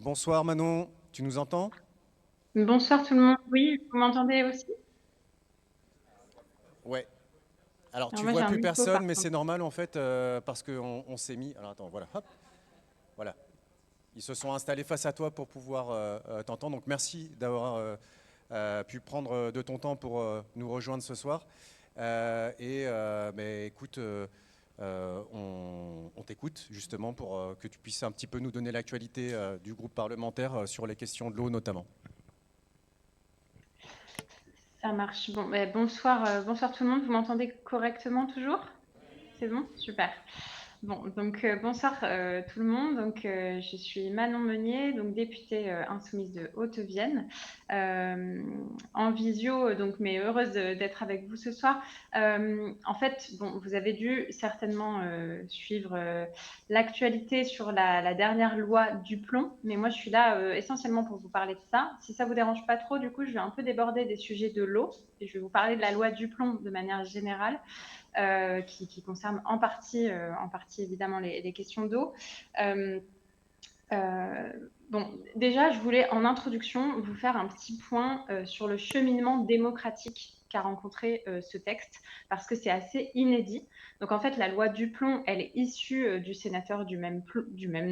Bonsoir Manon, tu nous entends? Bonsoir tout le monde. Oui, vous m'entendez aussi? Ouais. Alors Alors tu moi j'ai vois un plus micro personne, par mais c'est contre. normal en fait parce qu'on s'est mis. Alors attends, voilà, hop, voilà. Ils se sont installés face à toi pour pouvoir t'entendre. Donc merci d'avoir pu prendre de ton temps pour nous rejoindre ce soir. Mais écoute, on t'écoute justement pour que tu puisses un petit peu nous donner l'actualité du groupe parlementaire sur les questions de l'eau notamment. Ça marche. Bon, bonsoir, bonsoir tout le monde. Vous m'entendez correctement toujours? C'est bon? Super. Bon, donc bonsoir tout le monde. Donc, je suis Manon Meunier, donc députée insoumise de Haute-Vienne, euh, en visio, donc, mais heureuse d'être avec vous ce soir. En fait, bon, vous avez dû certainement suivre l'actualité sur la dernière loi du plomb, mais moi je suis là essentiellement pour vous parler de ça. Si ça vous dérange pas trop, du coup, je vais un peu déborder des sujets de l'eau et je vais vous parler de la loi du plomb de manière générale. Qui concerne en partie évidemment les questions d'eau. Euh, bon, déjà, je voulais en introduction vous faire un petit point sur le cheminement démocratique qu'a rencontré ce texte, parce que c'est assez inédit. Donc en fait, la loi Duplomb, elle est issue du sénateur du même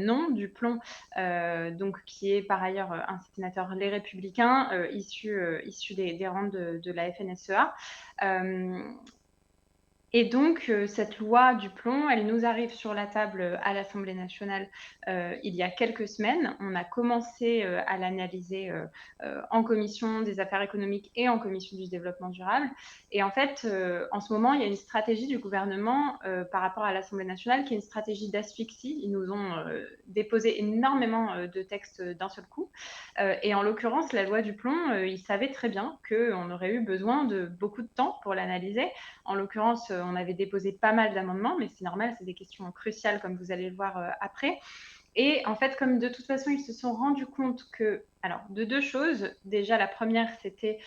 nom, Duplomb, donc qui est par ailleurs un sénateur Les Républicains, issu des rangs de la FNSEA. Euh, et donc, cette loi du plomb, elle nous arrive sur la table à l'Assemblée nationale il y a quelques semaines. On a commencé à l'analyser en commission des affaires économiques et en commission du développement durable. Et en fait, en ce moment, il y a une stratégie du gouvernement par rapport à l'Assemblée nationale qui est une stratégie d'asphyxie. Ils nous ont déposé énormément de textes d'un seul coup. Et en l'occurrence, la loi du plomb, ils savaient très bien qu'on aurait eu besoin de beaucoup de temps pour l'analyser. En l'occurrence, on avait déposé pas mal d'amendements, mais c'est normal, c'est des questions cruciales, comme vous allez le voir après. Et en fait, comme de toute façon, ils se sont rendus compte que, alors, de deux choses. Déjà, la première, c'était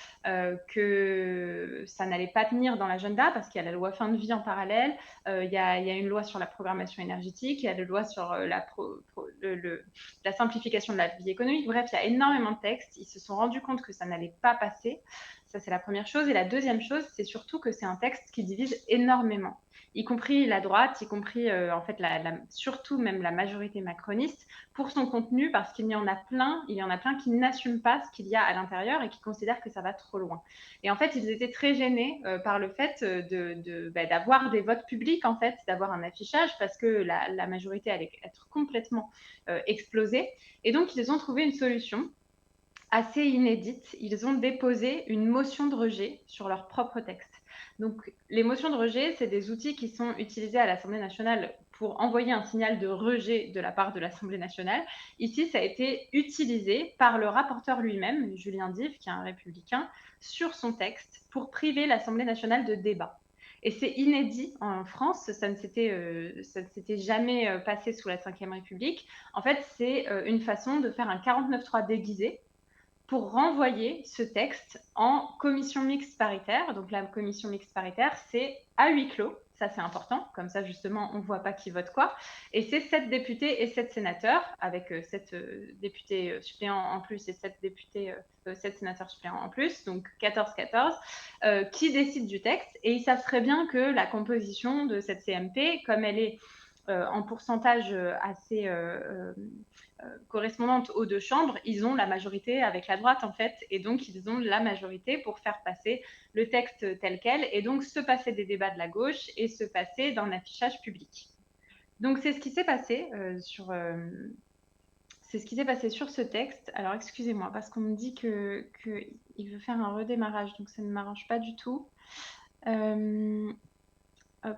que ça n'allait pas tenir dans l'agenda parce qu'il y a la loi fin de vie en parallèle, il y a une loi sur la programmation énergétique, il y a la loi sur la simplification de la vie économique. Bref, il y a énormément de textes. Ils se sont rendus compte que ça n'allait pas passer. Ça, c'est la première chose. Et la deuxième chose, c'est surtout que c'est un texte qui divise énormément, y compris la droite, y compris en fait surtout même la majorité macroniste, pour son contenu, parce il y en a plein qui n'assument pas ce qu'il y a à l'intérieur et qui considèrent que ça va trop loin. Et en fait, ils étaient très gênés par le fait d'avoir des votes publics, en fait, d'avoir un affichage, parce que la majorité allait être complètement explosée. Et donc, ils ont trouvé une solution assez inédite. Ils ont déposé une motion de rejet sur leur propre texte. Donc, les motions de rejet, c'est des outils qui sont utilisés à l'Assemblée nationale pour envoyer un signal de rejet de la part de l'Assemblée nationale. Ici, ça a été utilisé par le rapporteur lui-même, Julien Dive, qui est un républicain, sur son texte pour priver l'Assemblée nationale de débat. Et c'est inédit en France, ça ne s'était jamais passé sous la Ve République. En fait, c'est une façon de faire un 49.3 déguisé pour renvoyer ce texte en commission mixte paritaire. Donc la commission mixte paritaire, c'est à huis clos. Ça, c'est important. Comme ça, justement, on ne voit pas qui vote quoi. Et c'est 7 députés et 7 sénateurs, avec 7 députés suppléants en plus et 7 sénateurs suppléants en plus, donc 14-14, qui décident du texte. Et ils savent très bien que la composition de cette CMP, comme elle est en pourcentage assez correspondante aux deux chambres, ils ont la majorité avec la droite en fait, et donc ils ont la majorité pour faire passer le texte tel quel, et donc se passer des débats de la gauche et se passer d'un affichage public. Donc c'est ce qui s'est passé c'est ce qui s'est passé sur ce texte. Alors excusez-moi parce qu'on me dit que il veut faire un redémarrage, donc ça ne m'arrange pas du tout. Hop.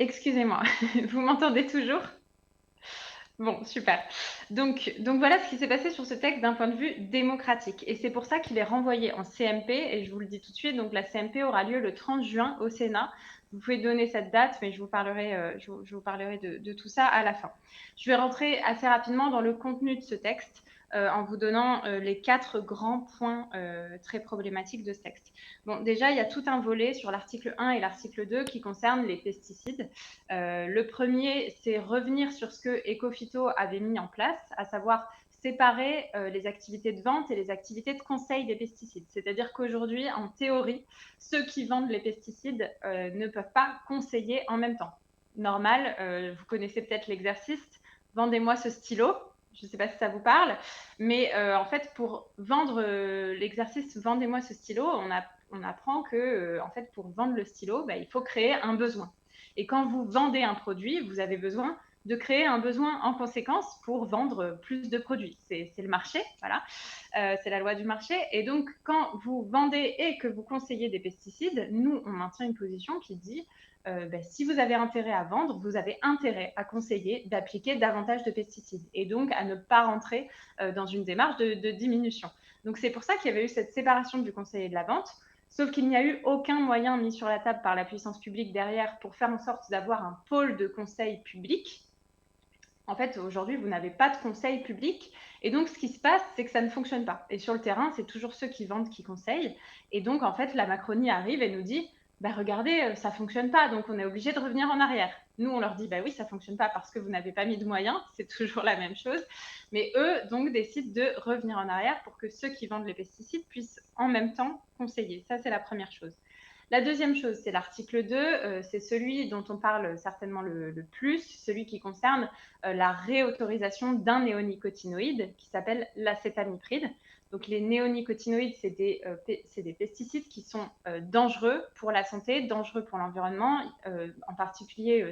Excusez-moi, vous m'entendez toujours? Bon, super. Donc voilà ce qui s'est passé sur ce texte d'un point de vue démocratique. Et c'est pour ça qu'il est renvoyé en CMP. Et je vous le dis tout de suite, donc la CMP aura lieu le 30 juin au Sénat. Vous pouvez donner cette date, mais je vous parlerai, je vous parlerai de tout ça à la fin. Je vais rentrer assez rapidement dans le contenu de ce texte. en vous donnant les 4 grands points très problématiques de ce texte. Bon, déjà, il y a tout un volet sur l'article 1 et l'article 2 qui concernent les pesticides. Le premier, c'est revenir sur ce que Ecophyto avait mis en place, à savoir séparer les activités de vente et les activités de conseil des pesticides. C'est-à-dire qu'aujourd'hui, en théorie, ceux qui vendent les pesticides ne peuvent pas conseiller en même temps. Normal, vous connaissez peut-être l'exercice, vendez-moi ce stylo. Je ne sais pas si ça vous parle, mais en fait, pour vendre l'exercice vendez-moi ce stylo, on apprend que en fait, pour vendre le stylo, bah, il faut créer un besoin. Et quand vous vendez un produit, vous avez besoin de créer un besoin en conséquence pour vendre plus de produits. C'est le marché, voilà. C'est la loi du marché. Et donc, quand vous vendez et que vous conseillez des pesticides, nous, on maintient une position qui dit si vous avez intérêt à vendre, vous avez intérêt à conseiller d'appliquer davantage de pesticides et donc à ne pas rentrer dans une démarche de diminution. Donc, c'est pour ça qu'il y avait eu cette séparation du conseil et de la vente. Sauf qu'il n'y a eu aucun moyen mis sur la table par la puissance publique derrière pour faire en sorte d'avoir un pôle de conseil public. En fait, aujourd'hui, vous n'avez pas de conseil public. Et donc, ce qui se passe, c'est que ça ne fonctionne pas. Et sur le terrain, c'est toujours ceux qui vendent qui conseillent. Et donc, en fait, la Macronie arrive et nous dit bah, regardez, ça ne fonctionne pas, donc on est obligé de revenir en arrière. Nous, on leur dit bah oui, ça ne fonctionne pas parce que vous n'avez pas mis de moyens, c'est toujours la même chose. Mais eux, donc, décident de revenir en arrière pour que ceux qui vendent les pesticides puissent en même temps conseiller. Ça, c'est la première chose. La deuxième chose, c'est l'article 2, c'est celui dont on parle certainement le plus, celui qui concerne la réautorisation d'un néonicotinoïde qui s'appelle l'acétamipride. Donc les néonicotinoïdes, c'est des pesticides qui sont dangereux pour la santé, dangereux pour l'environnement. En particulier,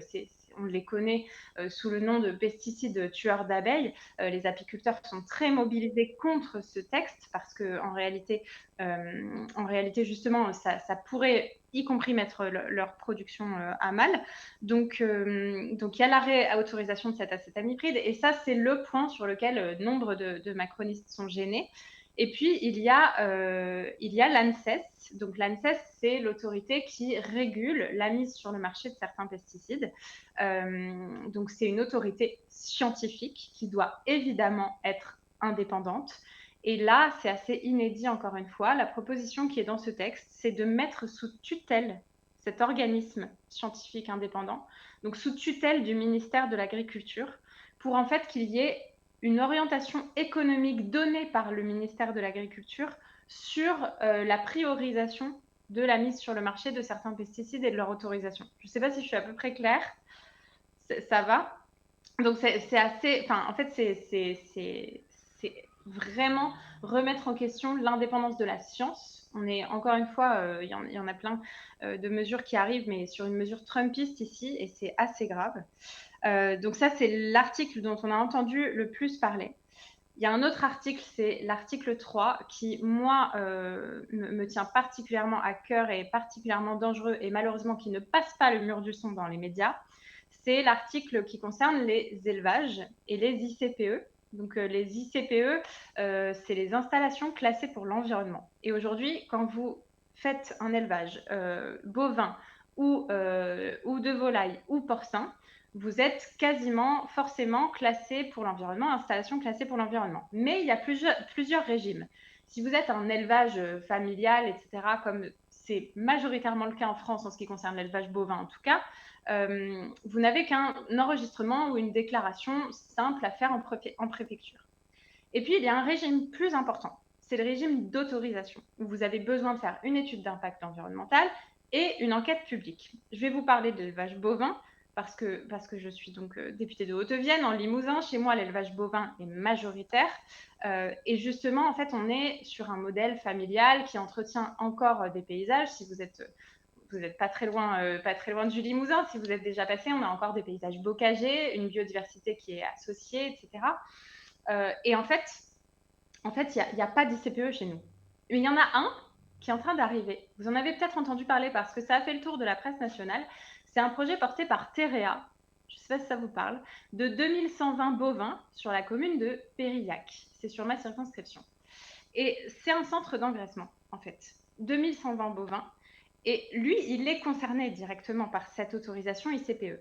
on les connaît sous le nom de pesticides tueurs d'abeilles. Les apiculteurs sont très mobilisés contre ce texte parce qu'en réalité, justement, ça pourrait y compris mettre leur production à mal. Donc, il y a la réautorisation de cet acétamipride et ça, c'est le point sur lequel nombre de macronistes sont gênés. Et puis, il y a l'ANSES. Donc, l'ANSES, c'est l'autorité qui régule la mise sur le marché de certains pesticides. Donc, c'est une autorité scientifique qui doit évidemment être indépendante. Et là, c'est assez inédit encore une fois. La proposition qui est dans ce texte, c'est de mettre sous tutelle cet organisme scientifique indépendant, donc sous tutelle du ministère de l'Agriculture, pour en fait qu'il y ait une orientation économique donnée par le ministère de l'Agriculture sur la priorisation de la mise sur le marché de certains pesticides et de leur autorisation. Je ne sais pas si je suis à peu près claire. Ça va? Donc c'est assez, enfin en fait c'est vraiment remettre en question l'indépendance de la science. On est encore une fois, il y en a plein de mesures qui arrivent, mais sur une mesure trumpiste ici, et c'est assez grave. Donc ça, c'est l'article dont on a entendu le plus parler. Il y a un autre article, c'est l'article 3, qui, moi, me tient particulièrement à cœur et particulièrement dangereux, et malheureusement qui ne passe pas le mur du son dans les médias. C'est l'article qui concerne les élevages et les ICPE. Donc, les ICPE, c'est les installations classées pour l'environnement. Et aujourd'hui, quand vous faites un élevage bovin ou de volaille ou porcin, vous êtes quasiment forcément classé pour l'environnement, installation classée pour l'environnement. Mais il y a plusieurs régimes. Si vous êtes un élevage familial, etc., comme c'est majoritairement le cas en France en ce qui concerne l'élevage bovin en tout cas, vous n'avez qu'un enregistrement ou une déclaration simple à faire en préfecture. Et puis, il y a un régime plus important. C'est le régime d'autorisation, où vous avez besoin de faire une étude d'impact environnemental et une enquête publique. Je vais vous parler de l'élevage bovin, parce que je suis donc députée de Haute-Vienne, en Limousin. Chez moi, l'élevage bovin est majoritaire. Et justement, en fait, on est sur un modèle familial qui entretient encore des paysages. Si vous n'êtes pas très loin du Limousin. Si vous êtes déjà passé, on a encore des paysages bocagers, une biodiversité qui est associée, etc. Et en fait, il n'y a pas d'ICPE chez nous. Mais il y en a un qui est en train d'arriver. Vous en avez peut-être entendu parler parce que ça a fait le tour de la presse nationale. C'est un projet porté par Terea, je ne sais pas si ça vous parle, de 2120 bovins sur la commune de Périllac. C'est sur ma circonscription. Et c'est un centre d'engraissement, en fait. 2120 bovins. Et lui, il est concerné directement par cette autorisation ICPE.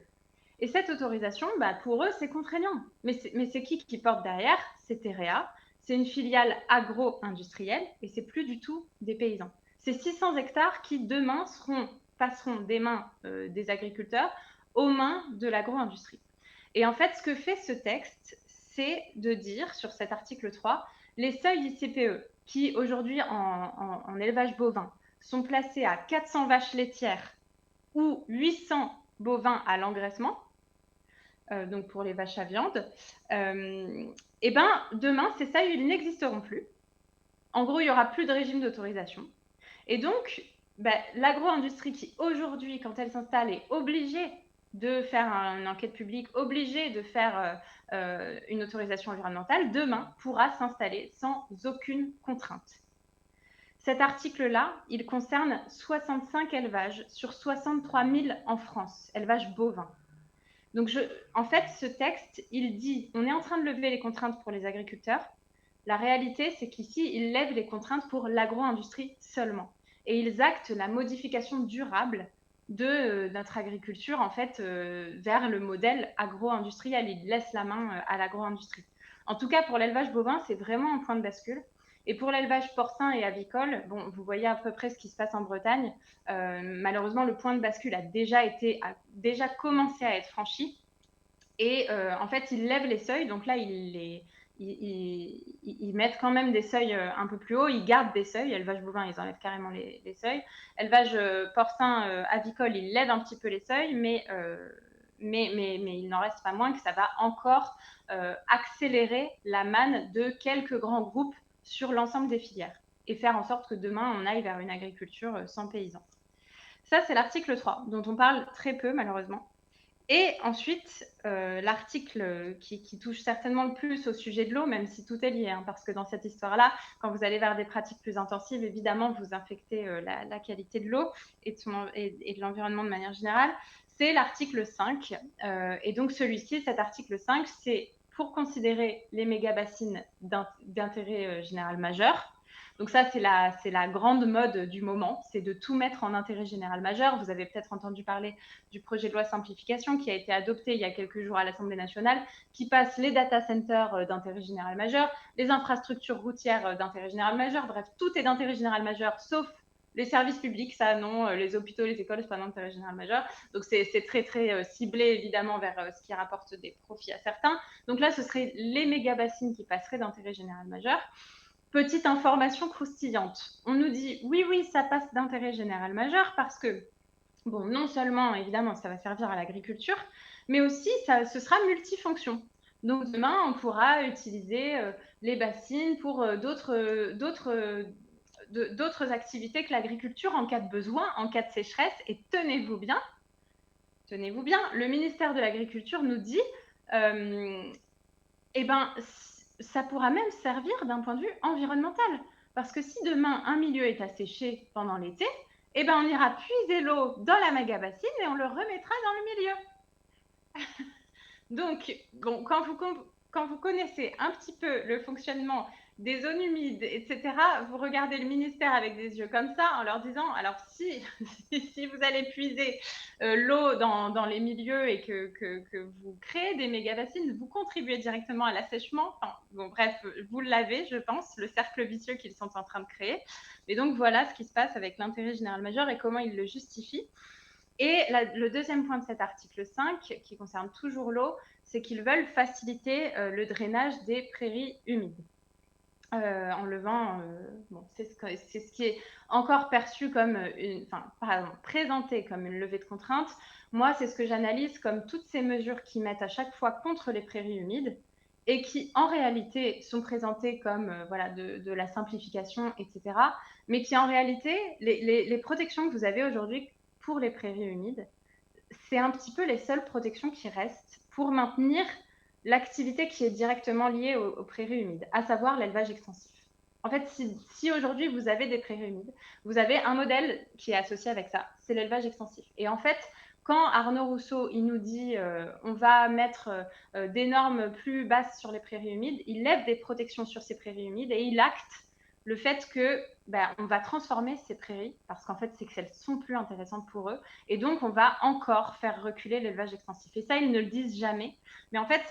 Et cette autorisation, pour eux, c'est contraignant. Mais c'est qui porte derrière? C'est Terea, c'est une filiale agro-industrielle et c'est plus du tout des paysans. C'est 600 hectares qui demain passeront des mains des agriculteurs aux mains de l'agro-industrie. Et en fait, ce que fait ce texte, c'est de dire sur cet article 3, les seuils ICPE qui aujourd'hui en élevage bovin sont placés à 400 vaches laitières ou 800 bovins à l'engraissement, donc pour les vaches à viande, et ben demain, ces seuils, ils n'existeront plus. En gros, il n'y aura plus de régime d'autorisation. Et donc, l'agro-industrie qui aujourd'hui, quand elle s'installe, est obligée de faire une enquête publique, obligée de faire une autorisation environnementale, demain pourra s'installer sans aucune contrainte. Cet article-là, il concerne 65 élevages sur 63 000 en France, élevages bovins. Donc, en fait, ce texte, il dit, on est en train de lever les contraintes pour les agriculteurs. La réalité, c'est qu'ici, ils lèvent les contraintes pour l'agro-industrie seulement. Et ils actent la modification durable de notre agriculture, en fait, vers le modèle agro-industriel. Ils laissent la main à l'agro-industrie. En tout cas, pour l'élevage bovin, c'est vraiment un point de bascule. Et pour l'élevage porcin et avicole, bon, vous voyez à peu près ce qui se passe en Bretagne. Malheureusement, le point de bascule a déjà commencé à être franchi. Et en fait, ils lèvent les seuils. Donc là, ils mettent quand même des seuils un peu plus hauts. Ils gardent des seuils. Élevage bovin, ils enlèvent carrément les seuils. Élevage porcin, avicole, ils lèvent un petit peu les seuils, mais il n'en reste pas moins que ça va encore accélérer la manne de quelques grands groupes sur l'ensemble des filières et faire en sorte que demain, on aille vers une agriculture sans paysans. Ça, c'est l'article 3, dont on parle très peu, malheureusement. Et ensuite, l'article qui touche certainement le plus au sujet de l'eau, même si tout est lié, hein, parce que dans cette histoire-là, quand vous allez vers des pratiques plus intensives, évidemment, vous infectez la qualité de l'eau et de l'environnement de manière générale, c'est l'article 5. Et donc celui-ci, cet article 5, c'est pour considérer les méga-bassines d'intérêt général majeur. Donc ça, c'est la grande mode du moment, c'est de tout mettre en intérêt général majeur. Vous avez peut-être entendu parler du projet de loi simplification qui a été adopté il y a quelques jours à l'Assemblée nationale, qui passe les data centers d'intérêt général majeur, les infrastructures routières d'intérêt général majeur, bref, tout est d'intérêt général majeur, sauf les services publics, ça non, les hôpitaux, les écoles, c'est pas d'intérêt général majeur. Donc c'est très très ciblé évidemment vers ce qui rapporte des profits à certains. Donc là, ce serait les méga-bassines qui passeraient d'intérêt général majeur. Petite information croustillante. On nous dit oui, ça passe d'intérêt général majeur parce que, bon, non seulement, évidemment, ça va servir à l'agriculture, mais aussi, ce sera multifonction. Donc, demain, on pourra utiliser les bassines pour d'autres activités que l'agriculture en cas de besoin, en cas de sécheresse. Et tenez-vous bien, le ministère de l'Agriculture nous dit, ça pourra même servir d'un point de vue environnemental. Parce que si demain, un milieu est asséché pendant l'été, on ira puiser l'eau dans la méga-bassine et on le remettra dans le milieu. Donc, bon, quand vous connaissez un petit peu le fonctionnement des zones humides, etc., vous regardez le ministère avec des yeux comme ça en leur disant, alors si vous allez puiser l'eau dans les milieux et que vous créez des méga-bassines, vous contribuez directement à l'assèchement. Enfin, bon, bref, vous l'avez, je pense, le cercle vicieux qu'ils sont en train de créer. Et donc, voilà ce qui se passe avec l'intérêt général majeur et comment ils le justifient. Et le deuxième point de cet article 5, qui concerne toujours l'eau, c'est qu'ils veulent faciliter le drainage des prairies humides. En levant, c'est ce qui est encore perçu comme présenté comme une levée de contrainte. Moi, c'est ce que j'analyse comme toutes ces mesures qui mettent à chaque fois contre les prairies humides et qui, en réalité, sont présentées comme de la simplification, etc. Mais qui, en réalité, les protections que vous avez aujourd'hui pour les prairies humides, c'est un petit peu les seules protections qui restent pour maintenir l'activité qui est directement liée aux prairies humides, à savoir l'élevage extensif. En fait, si aujourd'hui vous avez des prairies humides, vous avez un modèle qui est associé avec ça, c'est l'élevage extensif. Et en fait, quand Arnaud Rousseau il nous dit on va mettre des normes plus basses sur les prairies humides, il lève des protections sur ces prairies humides et il acte le fait que on va transformer ces prairies parce qu'en fait c'est qu'elles sont plus intéressantes pour eux et donc on va encore faire reculer l'élevage extensif. Et ça ils ne le disent jamais, mais en fait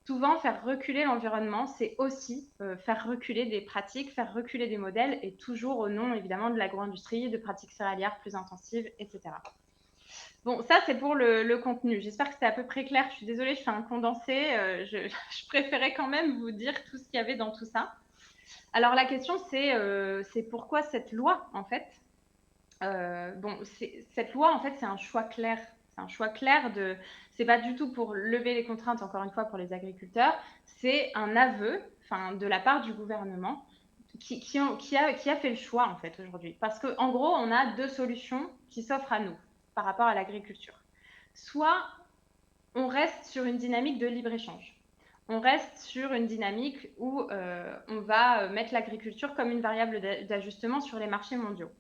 souvent faire reculer l'environnement, c'est aussi faire reculer des pratiques, faire reculer des modèles, et toujours au nom évidemment de l'agro-industrie, de pratiques céréalières plus intensives, etc. Bon, ça c'est pour le contenu. J'espère que c'était à peu près clair. Je suis désolée, je fais un condensé. Je préférais quand même vous dire tout ce qu'il y avait dans tout ça. Alors la question c'est pourquoi cette loi en fait. Bon, cette loi en fait c'est un choix clair. C'est un choix clair de. C'est pas du tout pour lever les contraintes encore une fois pour les agriculteurs. C'est un aveu, enfin de la part du gouvernement qui a fait le choix en fait aujourd'hui. Parce qu'en gros, on a deux solutions qui s'offrent à nous par rapport à l'agriculture. Soit on reste sur une dynamique de libre-échange. On reste sur une dynamique où on va mettre l'agriculture comme une variable d'ajustement sur les marchés mondiaux.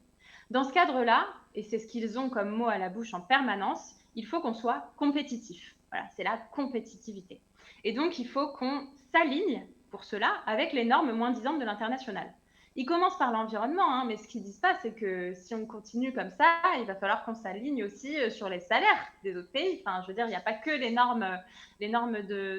Dans ce cadre-là, et c'est ce qu'ils ont comme mot à la bouche en permanence, il faut qu'on soit compétitif. Voilà, c'est la compétitivité. Et donc, il faut qu'on s'aligne pour cela avec les normes moins-disantes de l'international. Ils commencent par l'environnement, hein, mais ce qu'ils disent pas, c'est que si on continue comme ça, il va falloir qu'on s'aligne aussi sur les salaires des autres pays. Enfin, je veux dire, il n'y a pas que les normes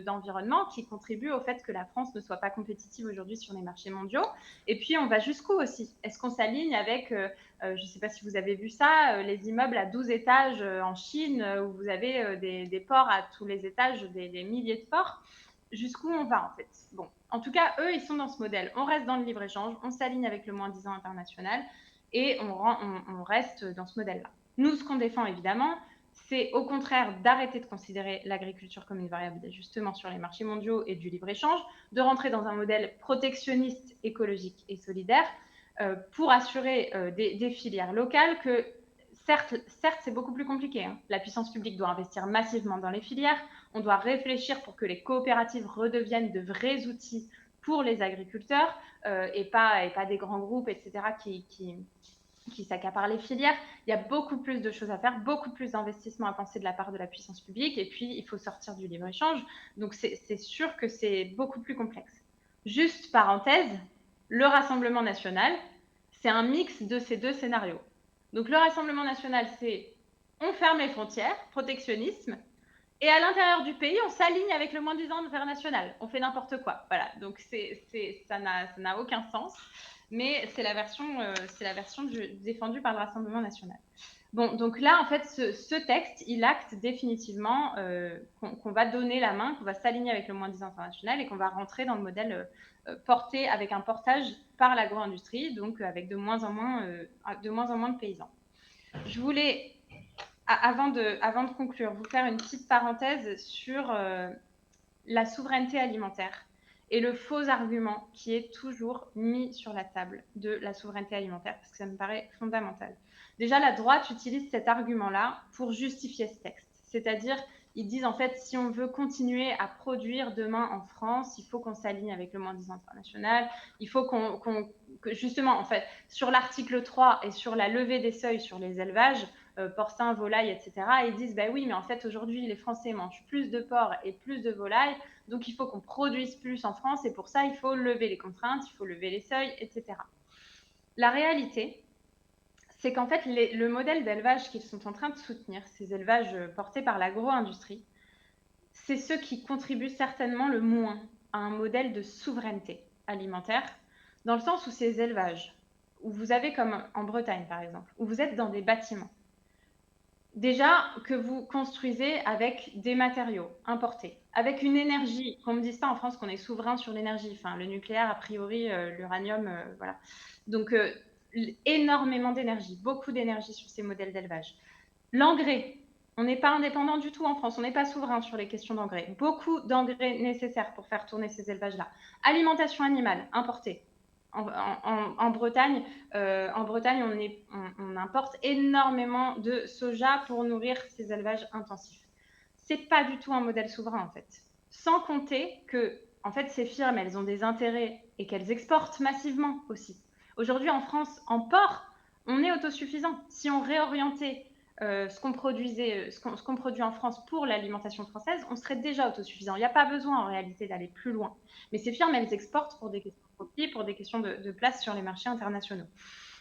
d'environnement qui contribuent au fait que la France ne soit pas compétitive aujourd'hui sur les marchés mondiaux. Et puis, on va jusqu'où aussi? Est-ce qu'on s'aligne avec, je ne sais pas si vous avez vu ça, les immeubles à 12 étages en Chine, où vous avez des ports à tous les étages, des milliers de ports? Jusqu'où on va en fait? Bon, en tout cas, eux, ils sont dans ce modèle. On reste dans le libre-échange, on s'aligne avec le moins-disant international et on reste dans ce modèle-là. Nous, ce qu'on défend évidemment, c'est au contraire d'arrêter de considérer l'agriculture comme une variable d'ajustement sur les marchés mondiaux et du libre-échange, de rentrer dans un modèle protectionniste, écologique et solidaire pour assurer des filières locales que, certes c'est beaucoup plus compliqué. Hein. La puissance publique doit investir massivement dans les filières. On doit réfléchir pour que les coopératives redeviennent de vrais outils pour les agriculteurs et pas des grands groupes, etc., qui s'accaparent les filières. Il y a beaucoup plus de choses à faire, beaucoup plus d'investissements à penser de la part de la puissance publique, et puis il faut sortir du libre-échange. Donc c'est sûr que c'est beaucoup plus complexe. Juste parenthèse, le Rassemblement national, c'est un mix de ces deux scénarios. Donc le Rassemblement national, c'est on ferme les frontières, protectionnisme, et à l'intérieur du pays, on s'aligne avec le moins-disant international. On fait n'importe quoi. Voilà. Donc ça n'a aucun sens. Mais c'est la version défendue par le Rassemblement national. Bon, donc là, en fait, ce texte, il acte définitivement qu'on va donner la main, qu'on va s'aligner avec le moins-disant international et qu'on va rentrer dans le modèle porté avec un portage par l'agro-industrie, donc avec de moins en moins de paysans. Je voulais avant de conclure, vous faire une petite parenthèse sur la souveraineté alimentaire et le faux argument qui est toujours mis sur la table de la souveraineté alimentaire, parce que ça me paraît fondamental. Déjà, la droite utilise cet argument-là pour justifier ce texte. C'est-à-dire, ils disent en fait, si on veut continuer à produire demain en France, il faut qu'on s'aligne avec le moins-disant international, il faut que justement, en fait, sur l'article 3 et sur la levée des seuils sur les élevages, porcins, volailles, etc., ils disent, bah oui, mais en fait, aujourd'hui, les Français mangent plus de porc et plus de volailles, donc il faut qu'on produise plus en France, et pour ça, il faut lever les contraintes, il faut lever les seuils, etc. La réalité, c'est qu'en fait, le modèle d'élevage qu'ils sont en train de soutenir, ces élevages portés par l'agro-industrie, c'est ceux qui contribuent certainement le moins à un modèle de souveraineté alimentaire, dans le sens où ces élevages, où vous avez comme en Bretagne par exemple, où vous êtes dans des bâtiments, déjà que vous construisez avec des matériaux importés, avec une énergie, qu'on ne me dise pas en France qu'on est souverain sur l'énergie, enfin le nucléaire a priori, l'uranium, voilà. Donc énormément d'énergie, beaucoup d'énergie sur ces modèles d'élevage. L'engrais, on n'est pas indépendant du tout en France, on n'est pas souverain sur les questions d'engrais. Beaucoup d'engrais nécessaires pour faire tourner ces élevages-là. Alimentation animale, importée. En Bretagne, on importe énormément de soja pour nourrir ces élevages intensifs. C'est pas du tout un modèle souverain en fait. Sans compter que, en fait, ces firmes, elles ont des intérêts et qu'elles exportent massivement aussi. Aujourd'hui, en France, en porc, on est autosuffisant. Si on réorientait ce qu'on produit en France pour l'alimentation française, on serait déjà autosuffisant. Il n'y a pas besoin en réalité d'aller plus loin. Mais ces firmes, elles exportent pour des questions de profit, pour des questions de place sur les marchés internationaux.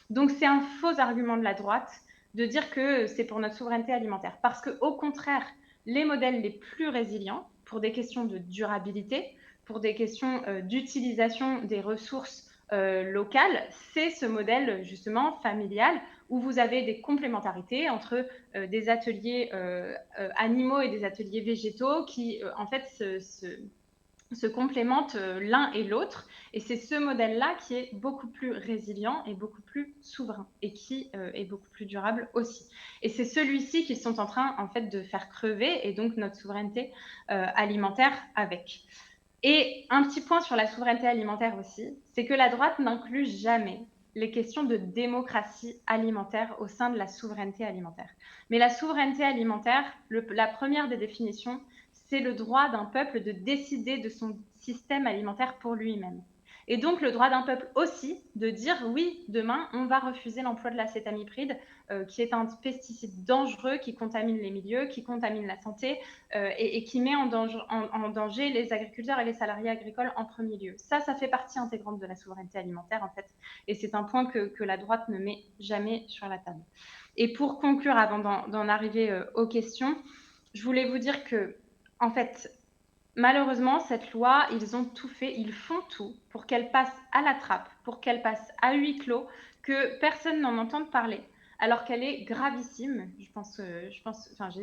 Donc c'est un faux argument de la droite de dire que c'est pour notre souveraineté alimentaire. Parce qu'au contraire, les modèles les plus résilients pour des questions de durabilité, pour des questions d'utilisation des ressources locales, c'est ce modèle justement familial où vous avez des complémentarités entre des ateliers animaux et des ateliers végétaux qui en fait se complémentent l'un et l'autre. Et c'est ce modèle-là qui est beaucoup plus résilient et beaucoup plus souverain et qui est beaucoup plus durable aussi. Et c'est celui-ci qu'ils sont en train en fait de faire crever et donc notre souveraineté alimentaire avec. Et un petit point sur la souveraineté alimentaire aussi, c'est que la droite n'inclut jamais les questions de démocratie alimentaire au sein de la souveraineté alimentaire. Mais la souveraineté alimentaire, la première des définitions, c'est le droit d'un peuple de décider de son système alimentaire pour lui-même. Et donc le droit d'un peuple aussi de dire oui, demain, on va refuser l'emploi de l'acétamipride, qui est un pesticide dangereux, qui contamine les milieux, qui contamine la santé et qui met en danger les agriculteurs et les salariés agricoles en premier lieu. Ça fait partie intégrante de la souveraineté alimentaire, en fait. Et c'est un point que la droite ne met jamais sur la table. Et pour conclure, avant d'en arriver aux questions, je voulais vous dire que, en fait, malheureusement, cette loi, ils ont tout fait, ils font tout pour qu'elle passe à la trappe, pour qu'elle passe à huis clos, que personne n'en entende parler, alors qu'elle est gravissime.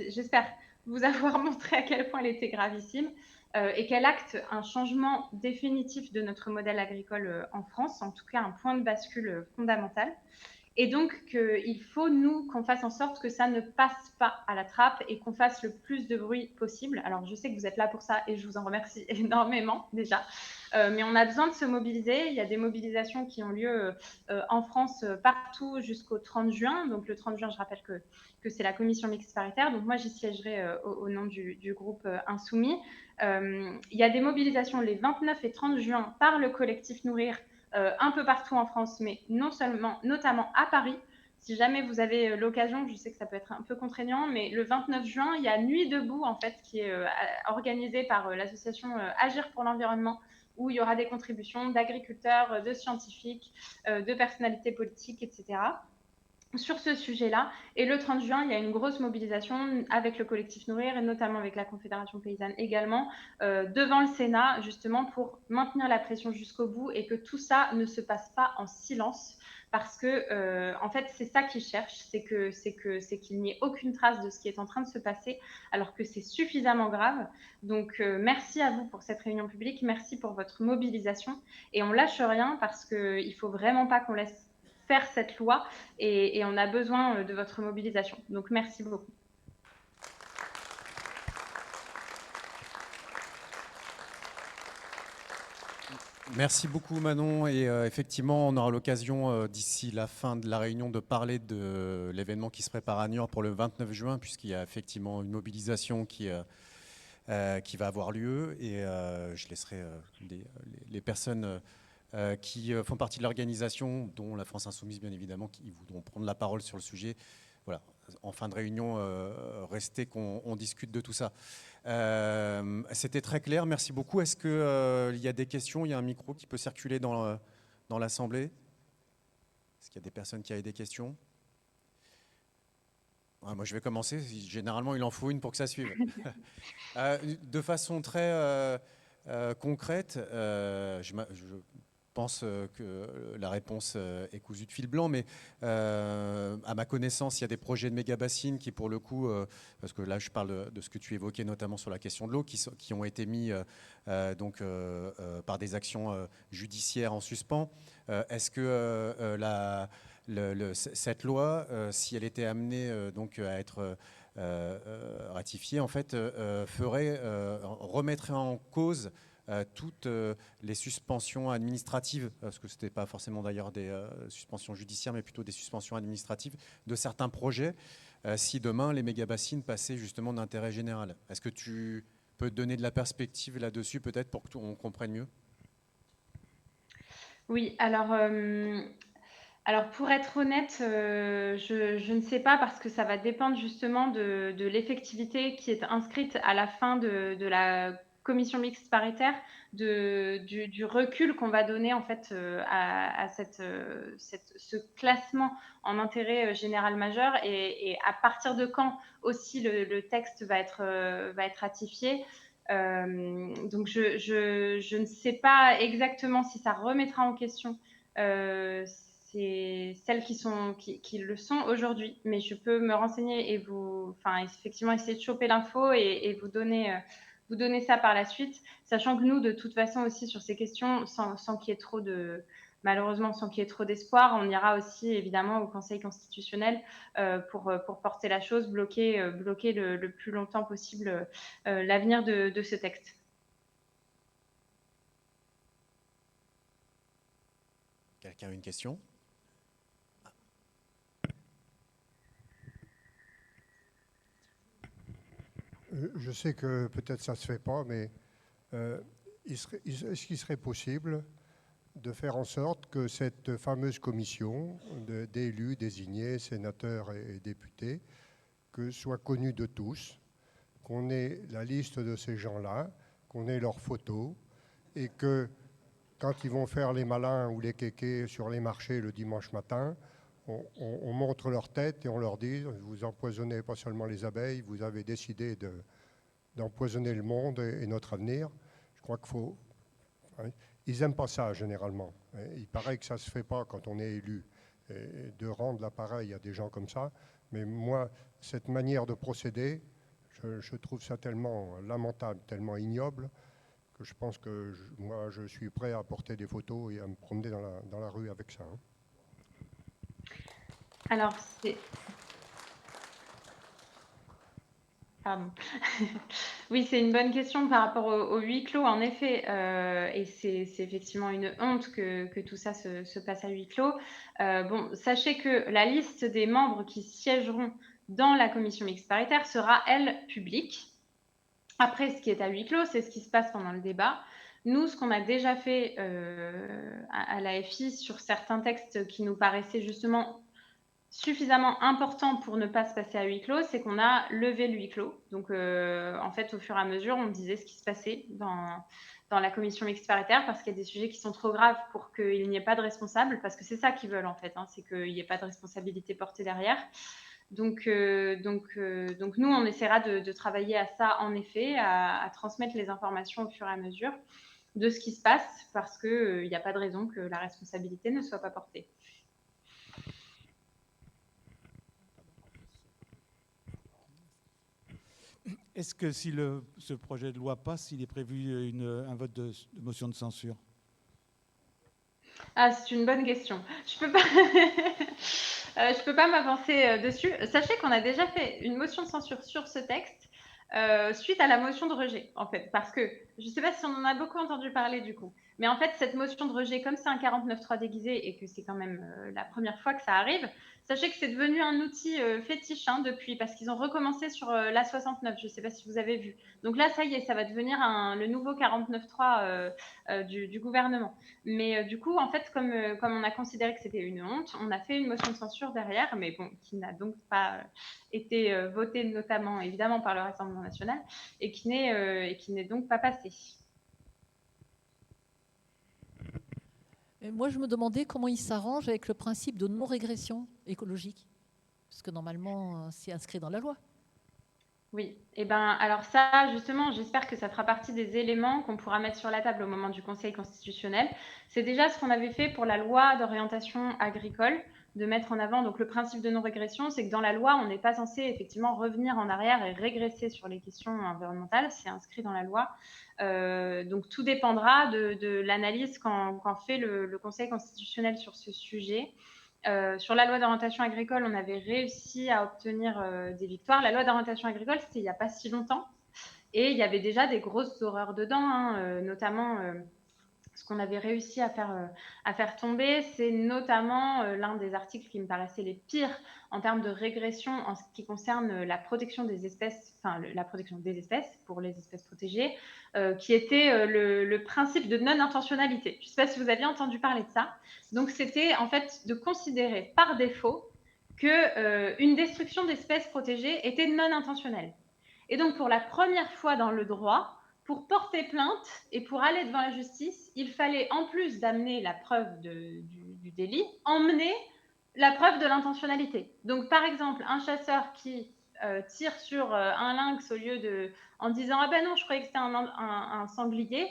J'espère vous avoir montré à quel point elle était gravissime et qu'elle acte un changement définitif de notre modèle agricole en France, en tout cas un point de bascule fondamental. Et donc, il faut, nous, qu'on fasse en sorte que ça ne passe pas à la trappe et qu'on fasse le plus de bruit possible. Alors, je sais que vous êtes là pour ça et je vous en remercie énormément déjà. Mais on a besoin de se mobiliser. Il y a des mobilisations qui ont lieu en France partout jusqu'au 30 juin. Donc, le 30 juin, je rappelle que c'est la commission mixte paritaire. Donc, moi, j'y siégerai au nom du groupe Insoumis. Il y a des mobilisations les 29 et 30 juin par le collectif Nourrir un peu partout en France, mais non seulement, notamment à Paris. Si jamais vous avez l'occasion, je sais que ça peut être un peu contraignant, mais le 29 juin, il y a Nuit debout, en fait, qui est organisée par l'association Agir pour l'environnement, où il y aura des contributions d'agriculteurs, de scientifiques, de personnalités politiques, etc. sur ce sujet-là. Et le 30 juin, il y a une grosse mobilisation avec le collectif Nourrir et notamment avec la Confédération paysanne également, devant le Sénat, justement pour maintenir la pression jusqu'au bout et que tout ça ne se passe pas en silence. Parce que, en fait, c'est ça qu'ils cherchent, c'est qu'il n'y ait aucune trace de ce qui est en train de se passer, alors que c'est suffisamment grave. Donc, merci à vous pour cette réunion publique, merci pour votre mobilisation. Et on lâche rien parce qu'il ne faut vraiment pas qu'on laisse faire cette loi et on a besoin de votre mobilisation. Donc, merci beaucoup. Merci beaucoup Manon et effectivement on aura l'occasion d'ici la fin de la réunion de parler de l'événement qui se prépare à Niort pour le 29 juin puisqu'il y a effectivement une mobilisation qui va avoir lieu et je laisserai les personnes qui font partie de l'organisation, dont la France Insoumise bien évidemment, qui voudront prendre la parole sur le sujet. Voilà, en fin de réunion, restez qu'on discute de tout ça. C'était très clair, merci beaucoup. Est-ce qu'il y a des questions? Il y a un micro qui peut circuler dans l'Assemblée. Est-ce qu'il y a des personnes qui avaient des questions? Moi, je vais commencer. Généralement, il en faut une pour que ça suive. De façon très concrète, je pense que la réponse est cousue de fil blanc, mais à ma connaissance, il y a des projets de méga-bassines qui, pour le coup, parce que là, je parle de ce que tu évoquais, notamment sur la question de l'eau, qui ont été mis par des actions judiciaires en suspens. Est-ce que cette loi, si elle était amenée donc à être ratifiée, en fait, remettrait en cause toutes les suspensions administratives, parce que ce n'était pas forcément d'ailleurs des suspensions judiciaires, mais plutôt des suspensions administratives de certains projets, si demain les méga-bassines passaient justement d'intérêt général. Est-ce que tu peux donner de la perspective là-dessus, peut-être, pour qu'on comprenne mieux? Oui, alors pour être honnête, je ne sais pas parce que ça va dépendre justement de l'effectivité qui est inscrite à la fin de la commission mixte paritaire, du recul qu'on va donner en fait à ce classement en intérêt général majeur et à partir de quand aussi le texte va être ratifié. Donc je ne sais pas exactement si ça remettra en question c'est celles qui le sont aujourd'hui, mais je peux me renseigner et effectivement essayer de choper l'info et vous donner ça par la suite, sachant que nous, de toute façon aussi sur ces questions, sans qu'il y ait malheureusement, sans qu'il y ait trop d'espoir, on ira aussi évidemment au Conseil constitutionnel pour porter la chose, bloquer le plus longtemps possible l'avenir de ce texte. Quelqu'un a une question? Je sais que peut-être ça ne se fait pas, mais est-ce qu'il serait possible de faire en sorte que cette fameuse commission d'élus désignés, sénateurs et députés, que soit connue de tous, qu'on ait la liste de ces gens-là, qu'on ait leurs photos, et que quand ils vont faire les malins ou les kékés sur les marchés le dimanche matin, on montre leur tête et on leur dit « vous empoisonnez pas seulement les abeilles, vous avez décidé d'empoisonner le monde et notre avenir ». Je crois qu'il faut... Hein, ils n'aiment pas ça généralement. Il paraît que ça ne se fait pas quand on est élu, de rendre l'appareil à des gens comme ça. Mais moi, cette manière de procéder, je trouve ça tellement lamentable, tellement ignoble, que je pense que moi, je suis prêt à porter des photos et à me promener dans la rue avec ça. Hein. Alors, Pardon. Oui, c'est une bonne question par rapport au huis clos, en effet. Et c'est effectivement une honte que tout ça se passe à huis clos. Bon, sachez que la liste des membres qui siégeront dans la commission mixte paritaire sera, elle, publique. Après, ce qui est à huis clos, c'est ce qui se passe pendant le débat. Nous, ce qu'on a déjà fait à l'AFI sur certains textes qui nous paraissaient justement suffisamment important pour ne pas se passer à huis clos, c'est qu'on a levé le huis clos. Donc, en fait, au fur et à mesure, on disait ce qui se passait dans la commission mixte paritaire, parce qu'il y a des sujets qui sont trop graves pour qu'il n'y ait pas de responsable, parce que c'est ça qu'ils veulent, en fait, hein, c'est qu'il n'y ait pas de responsabilité portée derrière. Donc nous, on essaiera de travailler à ça, en effet, à transmettre les informations au fur et à mesure de ce qui se passe, parce qu'il n'y a pas de raison que la responsabilité ne soit pas portée. Est-ce que si ce projet de loi passe, il est prévu un vote de motion de censure? Ah, c'est une bonne question. Je peux pas, je peux pas m'avancer dessus. Sachez qu'on a déjà fait une motion de censure sur ce texte suite à la motion de rejet, en fait, parce que je ne sais pas si on en a beaucoup entendu parler du coup, mais en fait, cette motion de rejet, comme c'est un 49.3 déguisé et que c'est quand même la première fois que ça arrive, sachez que c'est devenu un outil fétiche depuis, parce qu'ils ont recommencé sur la 69, je ne sais pas si vous avez vu. Donc là, ça y est, ça va devenir le nouveau 49.3 du gouvernement. Mais du coup, en fait, comme on a considéré que c'était une honte, on a fait une motion de censure derrière, mais bon, qui n'a donc pas été votée notamment, évidemment, par le Rassemblement national, et qui n'est donc pas passée. Et moi, je me demandais comment il s'arrange avec le principe de non-régression écologique, parce que normalement, c'est inscrit dans la loi. Oui, et ben alors ça, justement, j'espère que ça fera partie des éléments qu'on pourra mettre sur la table au moment du Conseil constitutionnel. C'est déjà ce qu'on avait fait pour la loi d'orientation agricole, de mettre en avant donc le principe de non-régression, c'est que dans la loi, on n'est pas censé effectivement revenir en arrière et régresser sur les questions environnementales, c'est inscrit dans la loi. Donc tout dépendra de l'analyse qu'en fait le Conseil constitutionnel sur ce sujet. Sur la loi d'orientation agricole, on avait réussi à obtenir des victoires. La loi d'orientation agricole, c'était il n'y a pas si longtemps. Et il y avait déjà des grosses horreurs dedans, notamment ce qu'on avait réussi à faire tomber, c'est notamment l'un des articles qui me paraissait les pires en termes de régression en ce qui concerne la protection des espèces, enfin la protection des espèces pour les espèces protégées, qui était le principe de non-intentionnalité. Je ne sais pas si vous aviez entendu parler de ça. Donc c'était en fait de considérer par défaut qu'une destruction d'espèces protégées était non intentionnelle. Et donc pour la première fois dans le droit, pour porter plainte et pour aller devant la justice, il fallait, en plus d'amener la preuve du délit, emmener la preuve de l'intentionnalité. Donc, par exemple, un chasseur qui tire sur un lynx en disant ah ben non, je croyais que c'était un sanglier.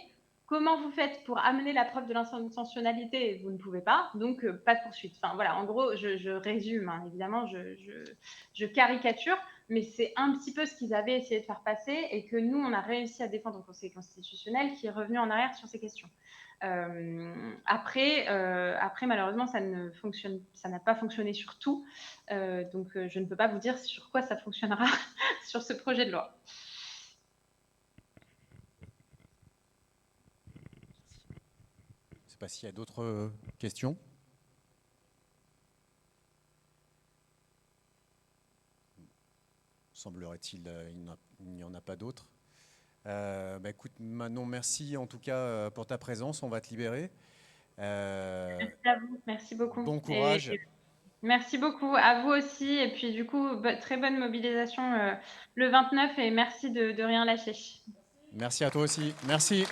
Comment vous faites pour amener la preuve de l'intentionnalité? Vous ne pouvez pas, donc pas de poursuite. Enfin voilà, en gros, je résume, hein, évidemment, je caricature, mais c'est un petit peu ce qu'ils avaient essayé de faire passer et que nous, on a réussi à défendre au Conseil constitutionnel qui est revenu en arrière sur ces questions. Après, malheureusement, ça n'a pas fonctionné sur tout, donc je ne peux pas vous dire sur quoi ça fonctionnera sur ce projet de loi. Je ne sais pas s'il y a d'autres questions. Semblerait-il, il n'y en a pas d'autres. Écoute, Manon, merci en tout cas pour ta présence. On va te libérer. Merci à vous, merci beaucoup. Bon courage. Merci beaucoup, à vous aussi. Et puis du coup, très bonne mobilisation le 29 et merci de rien lâcher. Merci à toi aussi. Merci.